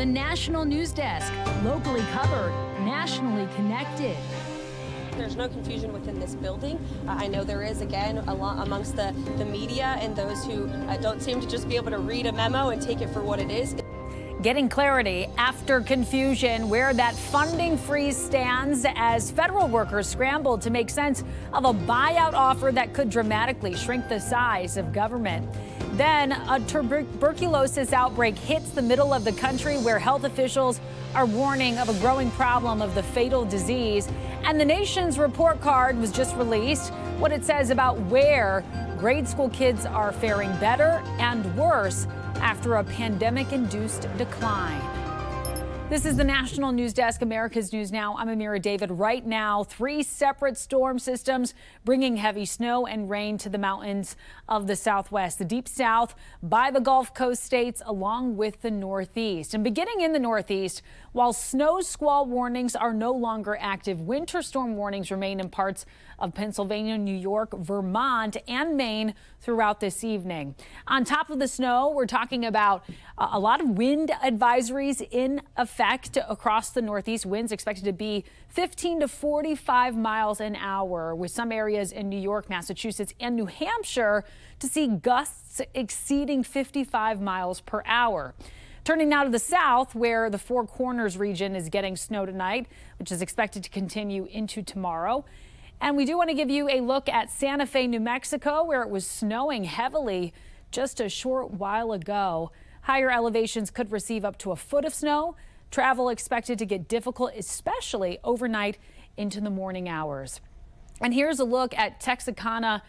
The National News Desk, locally covered, nationally connected. There's no confusion within this building. I know there is, again, a lot amongst the media and those who don't seem to just be able to read a memo and take it for what it is. Getting clarity after confusion where that funding freeze stands as federal workers scramble to make sense of a buyout offer that could dramatically shrink the size of government. Then a tuberculosis outbreak hits the middle of the country where health officials are warning of a growing problem of the fatal disease. And the nation's report card was just released, what it says about where grade school kids are faring better and worse after a pandemic-induced decline. This is the National News Desk, America's News Now. I'm Amira David. Right now, 3 separate storm systems bringing heavy snow and rain to the mountains of the Southwest, the Deep South, by the Gulf Coast states, along with the Northeast. And beginning in the Northeast, while snow squall warnings are no longer active, winter storm warnings remain in parts of Pennsylvania, New York, Vermont, and Maine throughout this evening. On top of the snow, we're talking about a lot of wind advisories in effect across the Northeast. Winds expected to be 15 to 45 miles an hour, with some areas in New York, Massachusetts, and New Hampshire to see gusts exceeding 55 miles per hour. Turning now to the south, where the Four Corners region is getting snow tonight, which is expected to continue into tomorrow. And we do want to give you a look at Santa Fe, New Mexico, where it was snowing heavily just a short while ago. Higher elevations could receive up to a foot of snow. Travel expected to get difficult, especially overnight into the morning hours. And here's a look at Texarkana,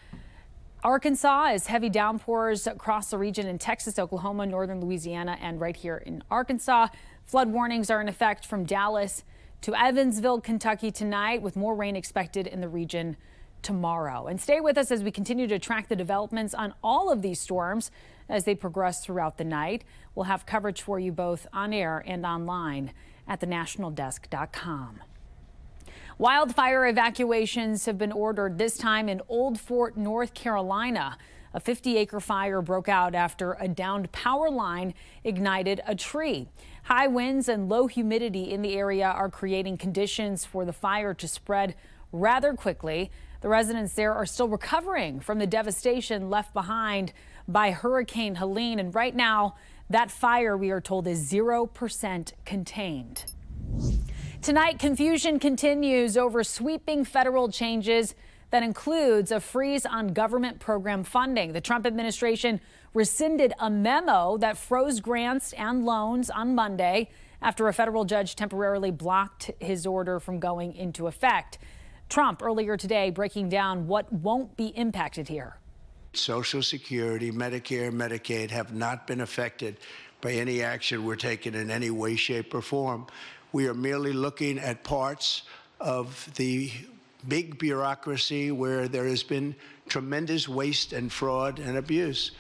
Arkansas, as heavy downpours across the region in Texas, Oklahoma, northern Louisiana, and right here in Arkansas. Flood warnings are in effect from Dallas to Evansville, Kentucky tonight, with more rain expected in the region tomorrow. And stay with us as we continue to track the developments on all of these storms as they progress throughout the night. We'll have coverage for you both on air and online at thenationaldesk.com. Wildfire evacuations have been ordered, this time in Old Fort, North Carolina. A 50-acre fire broke out after a downed power line ignited a tree. High winds and low humidity in the area are creating conditions for the fire to spread rather quickly. The residents there are still recovering from the devastation left behind by Hurricane Helene. And right now, that fire, we are told, is 0% contained. Tonight, confusion continues over sweeping federal changes that includes a freeze on government program funding. The Trump administration rescinded a memo that froze grants and loans on Monday after a federal judge temporarily blocked his order from going into effect. Trump earlier today breaking down what won't be impacted here. Social Security, Medicare, Medicaid have not been affected by any action we're taking in any way, shape, or form. We are merely looking at parts of the big bureaucracy where there has been tremendous waste and fraud and abuse.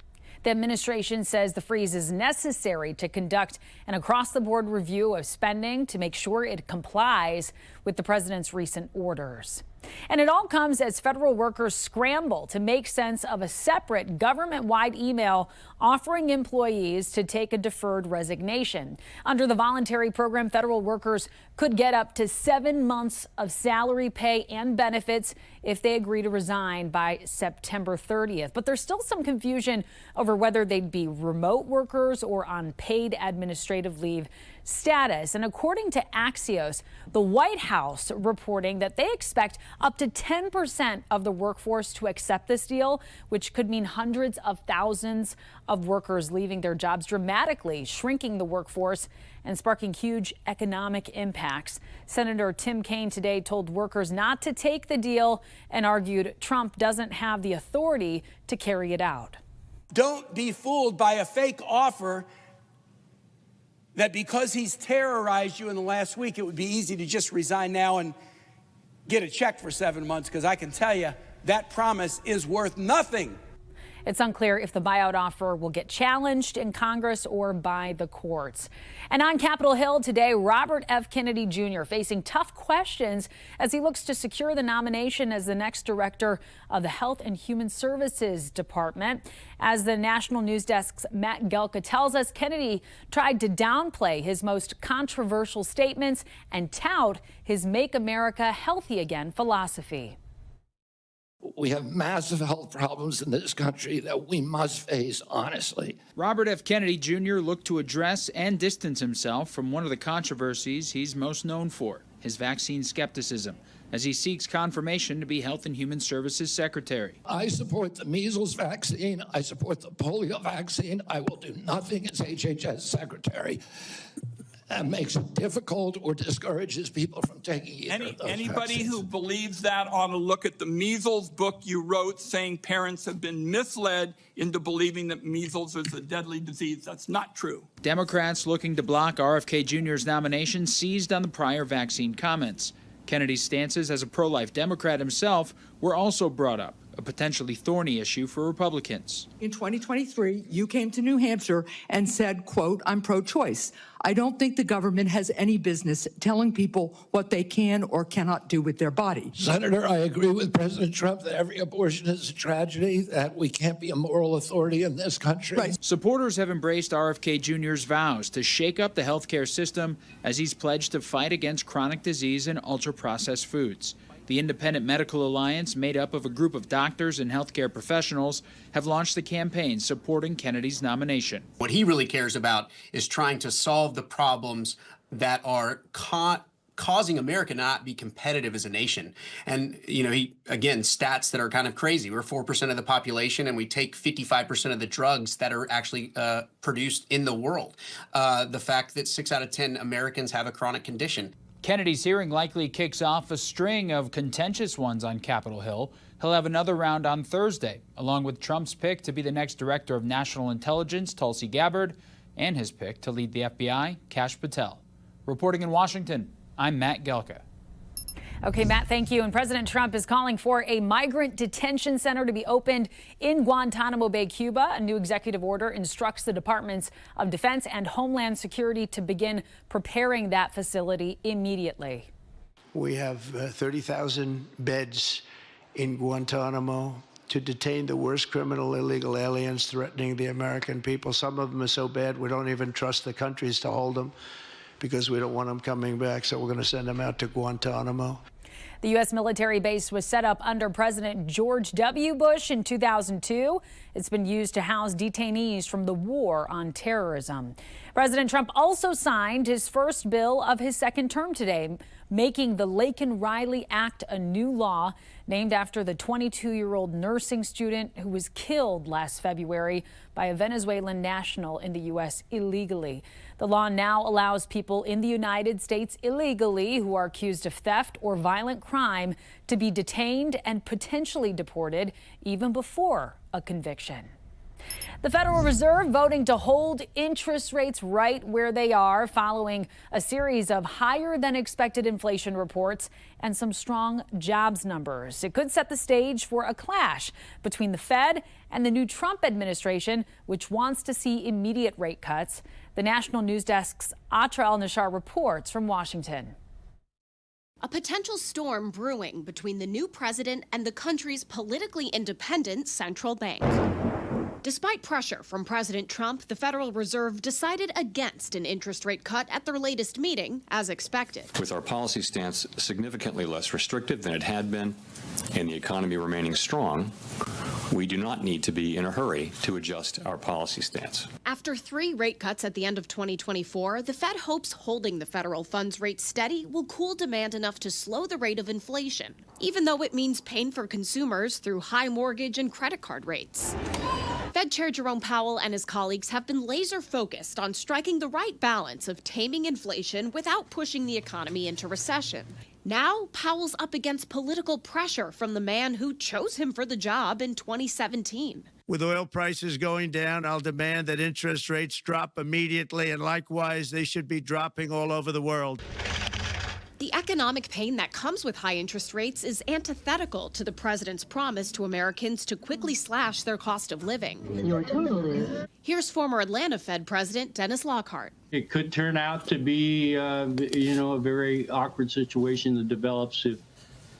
The administration says the freeze is necessary to conduct an across-the-board review of spending to make sure it complies with the president's recent orders. And it all comes as federal workers scramble to make sense of a separate government-wide email offering employees to take a deferred resignation. Under the voluntary program, federal workers could get up to 7 months of salary, pay, and benefits if they agree to resign by September 30th. But there's still some confusion over whether they'd be remote workers or on paid administrative leave status. And according to Axios, the White House reporting that they expect up to 10% of the workforce to accept this deal, which could mean hundreds of thousands of workers leaving their jobs, dramatically shrinking the workforce and sparking huge economic impacts. Senator Tim Kaine today told workers not to take the deal and argued Trump doesn't have the authority to carry it out. Don't be fooled by a fake offer that because he's terrorized you in the last week, it would be easy to just resign now and get a check for 7 months, because I can tell you that promise is worth nothing. It's unclear if the buyout offer will get challenged in Congress or by the courts. And on Capitol Hill today, Robert F. Kennedy Jr. facing tough questions as he looks to secure the nomination as the next director of the Health and Human Services Department. As the National News Desk's Matt Gelka tells us, Kennedy tried to downplay his most controversial statements and tout his Make America Healthy Again philosophy. We have massive health problems in this country that we must face honestly. Robert F. Kennedy Jr. looked to address and distance himself from one of the controversies he's most known for, his vaccine skepticism, as he seeks confirmation to be Health and Human Services Secretary. I support the measles vaccine. I support the polio vaccine. I will do nothing as HHS Secretary that makes it difficult or discourages people from taking either of those Anybody vaccines. who believes that ought to look at the measles book you wrote saying parents have been misled into believing that measles is a deadly disease. That's not true. Democrats looking to block RFK Jr.'s nomination seized on the prior vaccine comments. Kennedy's stances as a pro-life Democrat himself were also brought up, a potentially thorny issue for Republicans. In 2023, you came to New Hampshire and said, quote, I'm pro-choice. I don't think the government has any business telling people what they can or cannot do with their body. Senator, I agree with President Trump that every abortion is a tragedy, that we can't be a moral authority in this country. Right. Supporters have embraced RFK Jr.'s vows to shake up the healthcare system as he's pledged to fight against chronic disease and ultra-processed foods. The Independent Medical Alliance, made up of a group of doctors and healthcare professionals, have launched a campaign supporting Kennedy's nomination. What he really cares about is trying to solve the problems that are causing America not be competitive as a nation. And, you know, again, stats that are kind of crazy. We're 4% of the population and we take 55% of the drugs that are actually produced in the world. The fact that 6 out of 10 Americans have a chronic condition. Kennedy's hearing likely kicks off a string of contentious ones on Capitol Hill. He'll have another round on Thursday, along with Trump's pick to be the next director of national intelligence, Tulsi Gabbard, and his pick to lead the FBI, Kash Patel. Reporting in Washington, I'm Matt Gelka. Okay, Matt, thank you. And President Trump is calling for a migrant detention center to be opened in Guantanamo Bay, Cuba. A new executive order instructs the Departments of Defense and Homeland Security to begin preparing that facility immediately. We have 30,000 beds in Guantanamo to detain the worst criminal illegal aliens threatening the American people. Some of them are so bad we don't even trust the countries to hold them, because we don't want them coming back, so we're going to send them out to Guantanamo. The U.S. military base was set up under President George W. Bush in 2002. It's been used to house detainees from the war on terrorism. President Trump also signed his first bill of his second term today, making the Laken Riley Act a new law named after the 22-year-old nursing student who was killed last February by a Venezuelan national in the U.S. illegally. The law now allows people in the United States illegally who are accused of theft or violent crime to be detained and potentially deported even before a conviction. The Federal Reserve voting to hold interest rates right where they are following a series of higher than expected inflation reports and some strong jobs numbers. It could set the stage for a clash between the Fed and the new Trump administration, which wants to see immediate rate cuts. The National News Desk's Atra Al-Nashar reports from Washington. A potential storm brewing between the new president and the country's politically independent central bank. Despite pressure from President Trump, the Federal Reserve decided against an interest rate cut at their latest meeting, as expected. With our policy stance significantly less restrictive than it had been, and the economy remaining strong, we do not need to be in a hurry to adjust our policy stance. After 3 rate cuts at the end of 2024, the Fed hopes holding the federal funds rate steady will cool demand enough to slow the rate of inflation, even though it means pain for consumers through high mortgage and credit card rates. Fed Chair Jerome Powell and his colleagues have been laser focused on striking the right balance of taming inflation without pushing the economy into recession. Now, Powell's up against political pressure from the man who chose him for the job in 2017. With oil prices going down, I'll demand that interest rates drop immediately, and likewise, they should be dropping all over the world. The economic pain that comes with high interest rates is antithetical to the president's promise to Americans to quickly slash their cost of living. Your total is... Here's former Atlanta Fed President Dennis Lockhart. It could turn out to be, a very awkward situation that develops if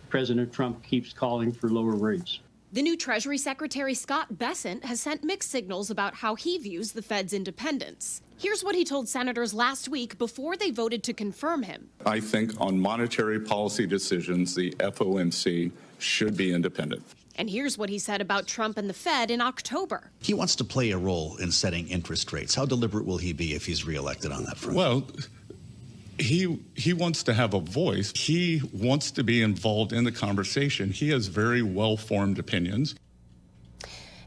President Trump keeps calling for lower rates. The new Treasury Secretary Scott Bessent has sent mixed signals about how he views the Fed's independence. Here's what he told senators last week before they voted to confirm him. I think on monetary policy decisions, the FOMC should be independent. And here's what he said about Trump and the Fed in October. He wants to play a role in setting interest rates. How deliberate will he be if he's reelected on that front? Well, he wants to have a voice. He wants to be involved in the conversation. He has very well-formed opinions.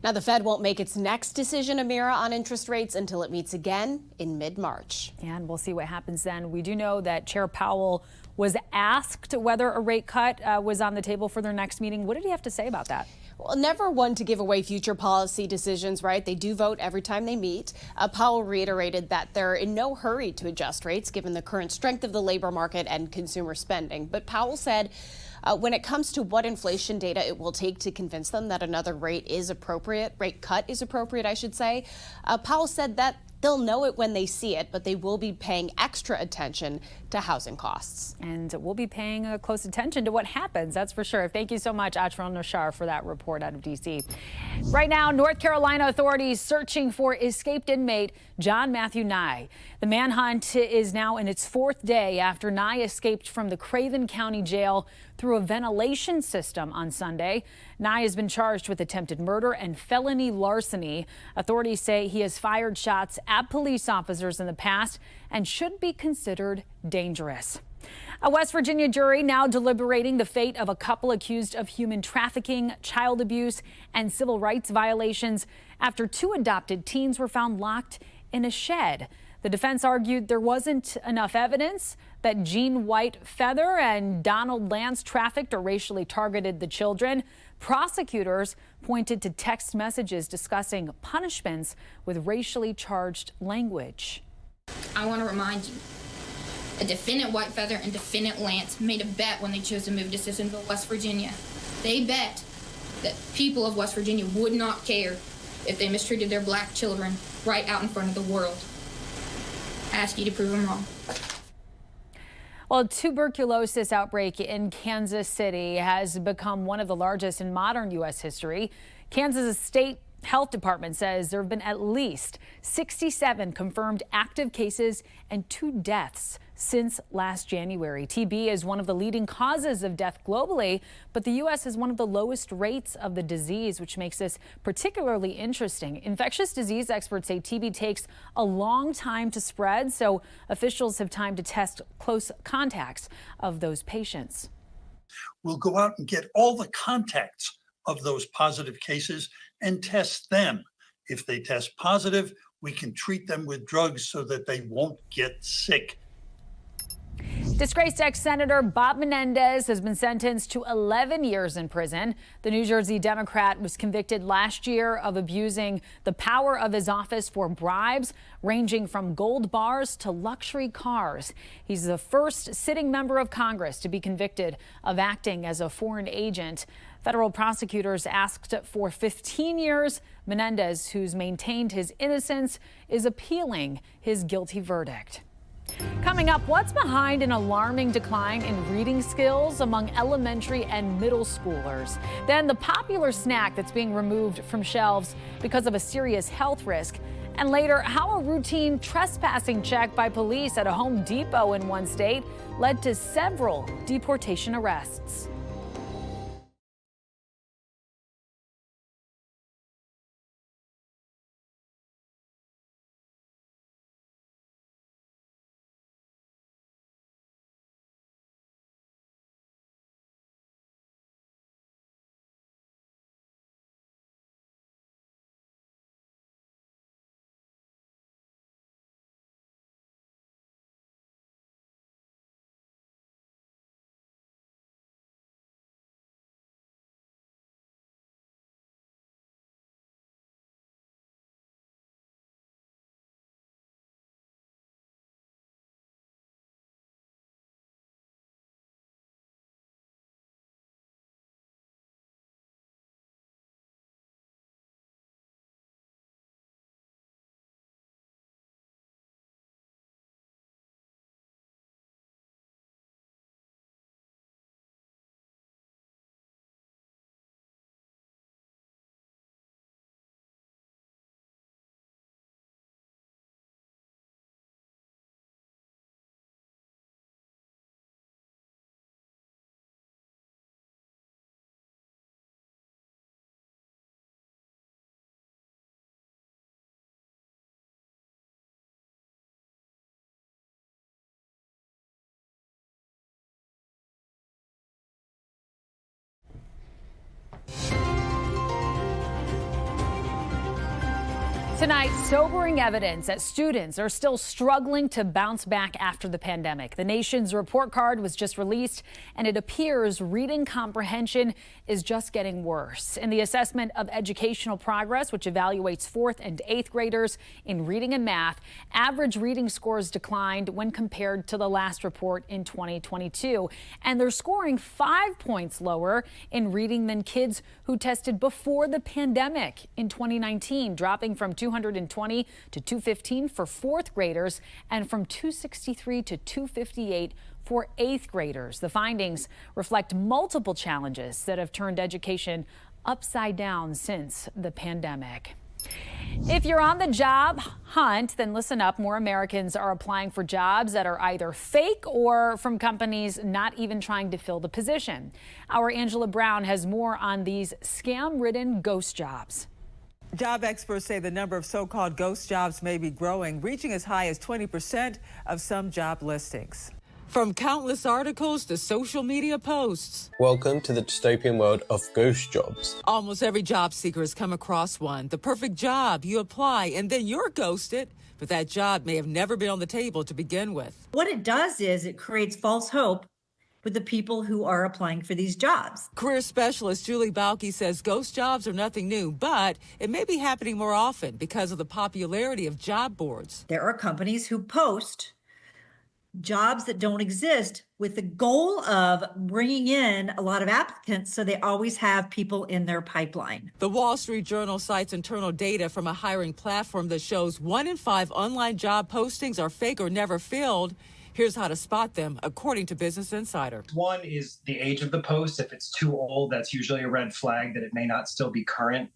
Now, the Fed won't make its next decision, Amira, on interest rates until it meets again in mid-March. And we'll see what happens then. We do know that Chair Powell was asked whether a rate cut was on the table for their next meeting. What did he have to say about that? Well, never one to give away future policy decisions, right? They do vote every time they meet. Powell reiterated that they're in no hurry to adjust rates given the current strength of the labor market and consumer spending. But Powell said when it comes to what inflation data it will take to convince them that another rate cut is appropriate, I should say, Powell said that they'll know it when they see it, but they will be paying extra attention to housing costs. And we'll be paying close attention to what happens, that's for sure. Thank you so much, Ajmal Nashar, for that report out of D.C. Right now, North Carolina authorities searching for escaped inmate John Matthew Nye. The manhunt is now in its fourth day after Nye escaped from the Craven County Jail through a ventilation system on Sunday. Nye has been charged with attempted murder and felony larceny. Authorities say he has fired shots at police officers in the past and should be considered dangerous. A West Virginia jury now deliberating the fate of a couple accused of human trafficking, child abuse, and civil rights violations after two adopted teens were found locked in a shed. The defense argued there wasn't enough evidence that Jean White Feather and Donald Lance trafficked or racially targeted the children. Prosecutors pointed to text messages discussing punishments with racially charged language. I want to remind you, a defendant White Feather and defendant Lance made a bet when they chose to move to Sissonville, West Virginia. They bet that people of West Virginia would not care if they mistreated their black children right out in front of the world. I ask you to prove them wrong. Well, a tuberculosis outbreak in Kansas City has become one of the largest in modern U.S. history. Kansas State Health Department says there have been at least 67 confirmed active cases and 2 deaths since last January. TB is one of the leading causes of death globally, but the U.S. has one of the lowest rates of the disease, which makes this particularly interesting. Infectious disease experts say TB takes a long time to spread, so officials have time to test close contacts of those patients. We'll go out and get all the contacts of those positive cases and test them. If they test positive, we can treat them with drugs so that they won't get sick. Disgraced ex-Senator Bob Menendez has been sentenced to 11 years in prison. The New Jersey Democrat was convicted last year of abusing the power of his office for bribes, ranging from gold bars to luxury cars. He's the first sitting member of Congress to be convicted of acting as a foreign agent. Federal prosecutors asked for 15 years. Menendez, who's maintained his innocence, is appealing his guilty verdict. Coming up, what's behind an alarming decline in reading skills among elementary and middle schoolers? Then the popular snack that's being removed from shelves because of a serious health risk. And later, how a routine trespassing check by police at a Home Depot in one state led to several deportation arrests. Tonight, sobering evidence that students are still struggling to bounce back after the pandemic. The nation's report card was just released, and it appears reading comprehension is just getting worse. In the assessment of educational progress, which evaluates 4th and 8th graders in reading and math, average reading scores declined when compared to the last report in 2022. And they're scoring 5 points lower in reading than kids who tested before the pandemic in 2019, dropping from 220 to 215 for 4th graders and from 263 to 258 for 8th graders. The findings reflect multiple challenges that have turned education upside down since the pandemic. If you're on the job hunt, then listen up. More Americans are applying for jobs that are either fake or from companies not even trying to fill the position. Our Angela Brown has more on these scam-ridden ghost jobs. Job experts say the number of so-called ghost jobs may be growing, reaching as high as 20% of some job listings. From countless articles to social media posts. Welcome to the dystopian world of ghost jobs. Almost every job seeker has come across one. The perfect job, you apply, and then you're ghosted. But that job may have never been on the table to begin with. What it does is it creates false hope with the people who are applying for these jobs. Career specialist Julie Balke says ghost jobs are nothing new, but it may be happening more often because of the popularity of job boards. There are companies who post jobs that don't exist with the goal of bringing in a lot of applicants so they always have people in their pipeline. The Wall Street Journal cites internal data from a hiring platform that shows 1 in 5 online job postings are fake or never filled. Here's how to spot them, according to Business Insider. One is the age of the post. If it's too old, that's usually a red flag that it may not still be current.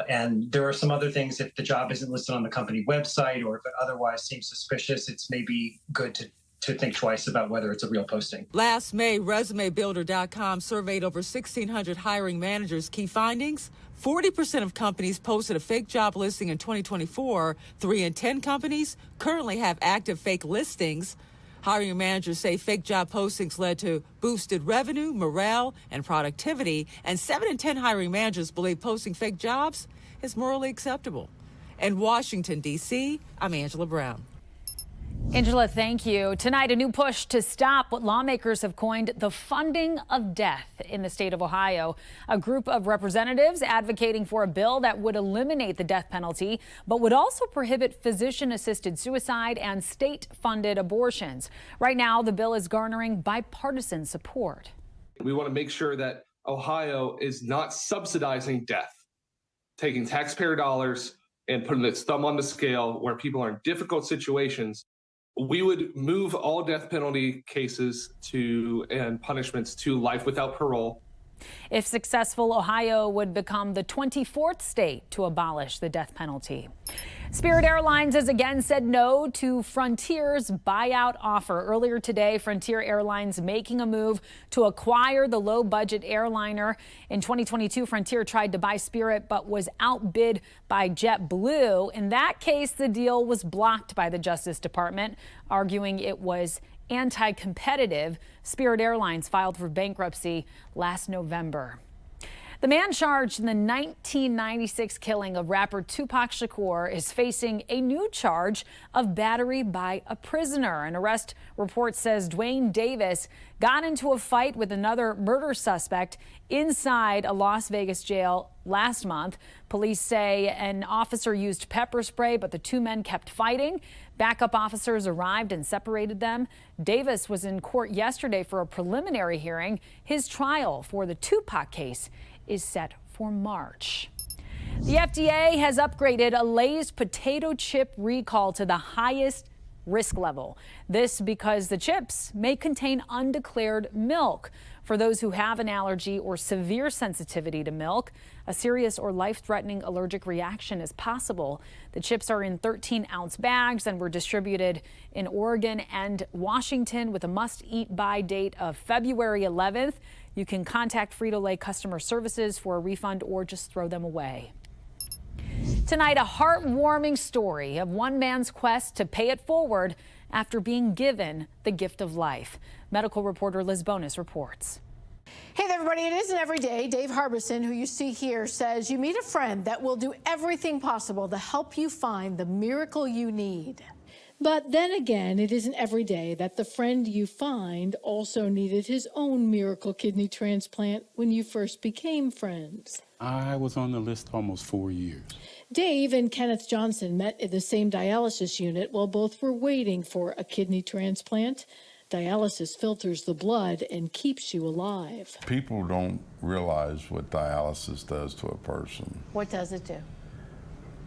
And there are some other things. If the job isn't listed on the company website or if it otherwise seems suspicious, it's maybe good to think twice about whether it's a real posting. Last May, ResumeBuilder.com surveyed over 1,600 hiring managers. Key findings: 40% of companies posted a fake job listing in 2024. 3 in 10 companies currently have active fake listings. Hiring managers say fake job postings led to boosted revenue, morale, and productivity. And 7 in 10 hiring managers believe posting fake jobs is morally acceptable. In Washington, D.C., I'm Angela Brown. Angela, thank you. Tonight, a new push to stop what lawmakers have coined the funding of death in the state of Ohio. A group of representatives advocating for a bill that would eliminate the death penalty, but would also prohibit physician-assisted suicide and state-funded abortions. Right now, the bill is garnering bipartisan support. We want to make sure that Ohio is not subsidizing death, taking taxpayer dollars and putting its thumb on the scale where people are in difficult situations. We would move all death penalty cases and punishments to life without parole. If successful, Ohio would become the 24th state to abolish the death penalty. Spirit Airlines has again said no to Frontier's buyout offer. Earlier today, Frontier Airlines making a move to acquire the low-budget airliner. In 2022, Frontier tried to buy Spirit but was outbid by JetBlue. In that case, the deal was blocked by the Justice Department, arguing it was anti-competitive. Spirit Airlines filed for bankruptcy last November. The man charged in the 1996 killing of rapper Tupac Shakur is facing a new charge of battery by a prisoner. An arrest report says Dwayne Davis got into a fight with another murder suspect inside a Las Vegas jail last month. Police say an officer used pepper spray, but the two men kept fighting. Backup officers arrived and separated them. Davis was in court yesterday for a preliminary hearing. His trial for the Tupac case is set for March. The FDA has upgraded a Lay's potato chip recall to the highest risk level. This because the chips may contain undeclared milk. For those who have an allergy or severe sensitivity to milk, a serious or life-threatening allergic reaction is possible. The chips are in 13-ounce bags and were distributed in Oregon and Washington with a must-eat-by date of February 11th. You can contact Frito-Lay customer services for a refund or just throw them away. Tonight, a heartwarming story of one man's quest to pay it forward after being given the gift of life. Medical reporter Liz Bonus reports. Hey there, everybody. It isn't every day. Dave Harbison, who you see here, says you meet a friend that will do everything possible to help you find the miracle you need. But then again, it isn't every day that the friend you find also needed his own miracle kidney transplant when you first became friends. I was on the list almost 4 years. Dave and Kenneth Johnson met in the same dialysis unit while both were waiting for a kidney transplant. Dialysis filters the blood and keeps you alive. People don't realize what dialysis does to a person. What does it do?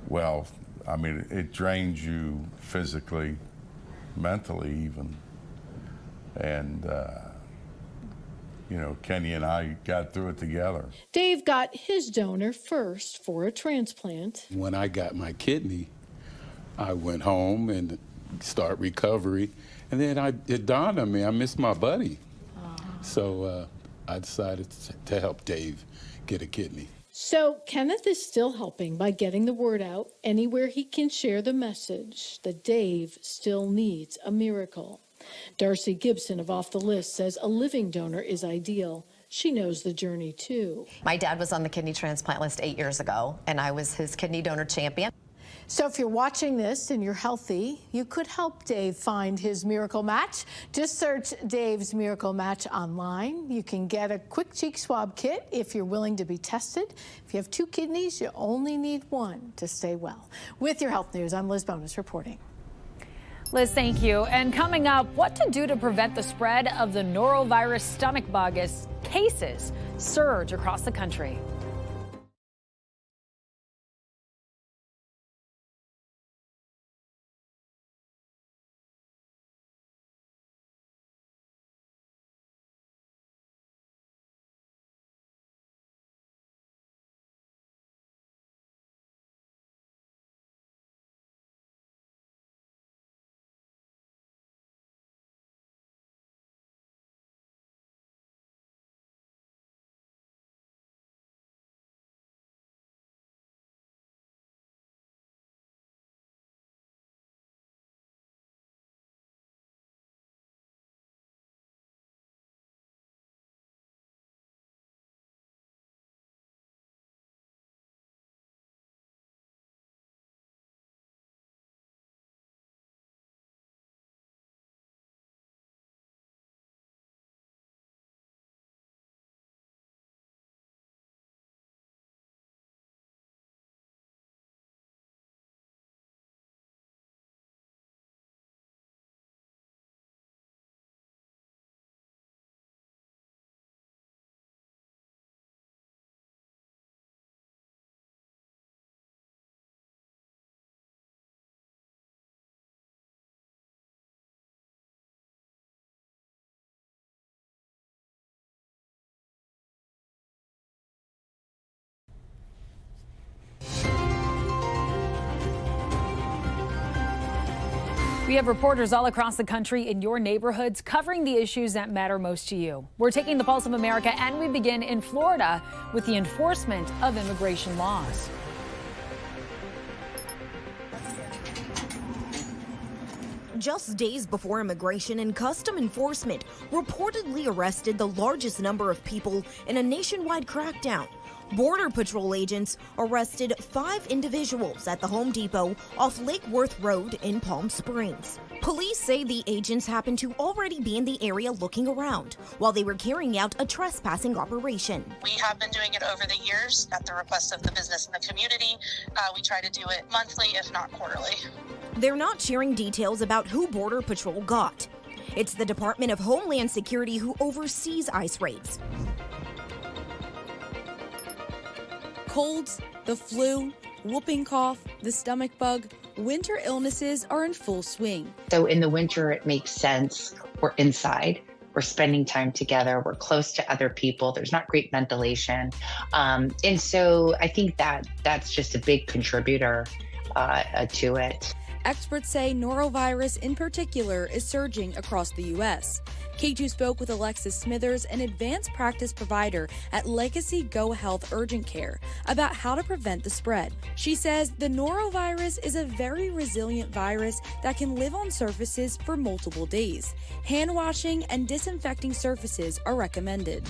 Well, I mean, it drains you physically, mentally even. And, you know, Kenny and I got through it together. Dave got his donor first for a transplant. When I got my kidney, I went home and started recovery. And then it dawned on me, I missed my buddy. So I decided to help Dave get a kidney. So Kenneth is still helping by getting the word out anywhere he can share the message that Dave still needs a miracle. Darcy Gibson of Off the List says a living donor is ideal. She knows the journey too. My dad was on the kidney transplant list 8 years ago, and I was his kidney donor champion. So if you're watching this and you're healthy, you could help Dave find his miracle match. Just search Dave's Miracle Match online. You can get a quick cheek swab kit if you're willing to be tested. If you have 2 kidneys, you only need 1 to stay well. With your health news, I'm Liz Bonus reporting. Liz, thank you. And coming up, what to do to prevent the spread of the norovirus stomach bug as cases surge across the country. We have reporters all across the country in your neighborhoods covering the issues that matter most to you. We're taking the pulse of America, and we begin in Florida with the enforcement of immigration laws. Just days before immigration and custom enforcement reportedly arrested the largest number of people in a nationwide crackdown. Border Patrol agents arrested 5 individuals at the Home Depot off Lake Worth Road in Palm Springs. Police say the agents happened to already be in the area looking around while they were carrying out a trespassing operation. We have been doing it over the years at the request of the business and the community. We try to do it monthly, if not quarterly. They're not sharing details about who Border Patrol got. It's the Department of Homeland Security who oversees ICE raids. Colds, the flu, whooping cough, the stomach bug, winter illnesses are in full swing. So in the winter, it makes sense. We're inside. We're spending time together. We're close to other people. There's not great ventilation. And so I think that's just a big contributor to it. Experts say norovirus in particular is surging across the U.S. K2 spoke with Alexis Smithers, an advanced practice provider at Legacy Go Health Urgent Care, about how to prevent the spread. She says the norovirus is a very resilient virus that can live on surfaces for multiple days. Hand washing and disinfecting surfaces are recommended.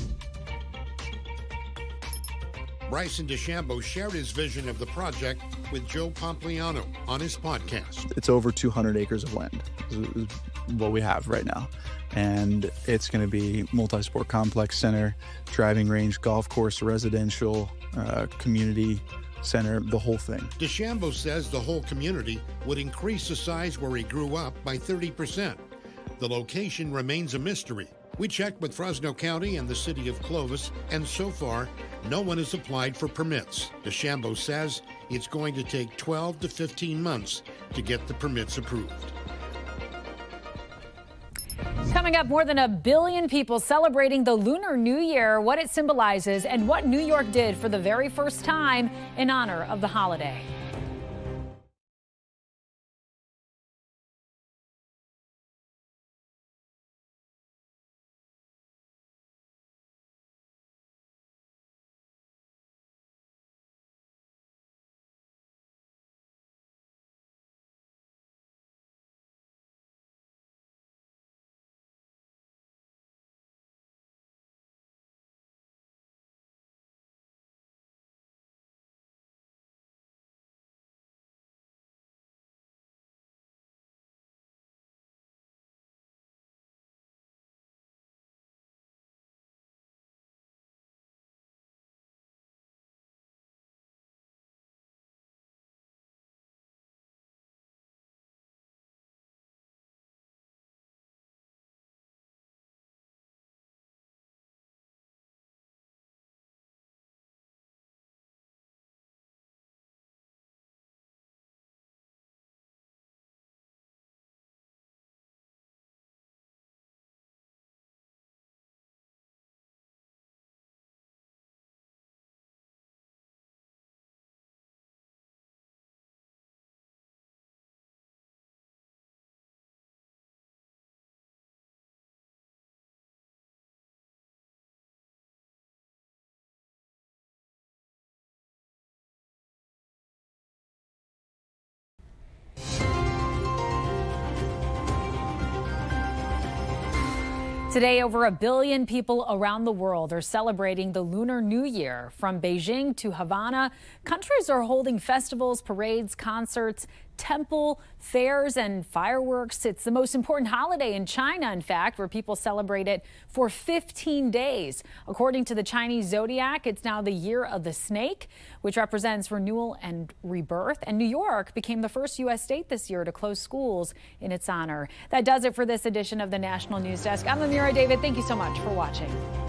Bryson DeChambeau shared his vision of the project with Joe Pompliano on his podcast. It's over 200 acres of land, is what we have right now. And it's going to be multi-sport complex center, driving range, golf course, residential, community center, the whole thing. DeChambeau says the whole community would increase the size where he grew up by 30%. The location remains a mystery. We checked with Fresno County and the city of Clovis, and so far, no one has applied for permits. DeChambeau says it's going to take 12 to 15 months to get the permits approved. Coming up, more than 1 billion people celebrating the Lunar New Year, what it symbolizes, and what New York did for the very first time in honor of the holiday. Today, over 1 billion people around the world are celebrating the Lunar New Year. From Beijing to Havana, countries are holding festivals, parades, concerts, temple fairs, and fireworks. It's the most important holiday in China, in fact, where people celebrate it for 15 days. According to the Chinese zodiac, it's now the year of the snake, which represents renewal and rebirth. And New York became the first U.S. state this year to close schools in its honor. That does it for this edition of the National News Desk. I'm Amira David. Thank you so much for watching.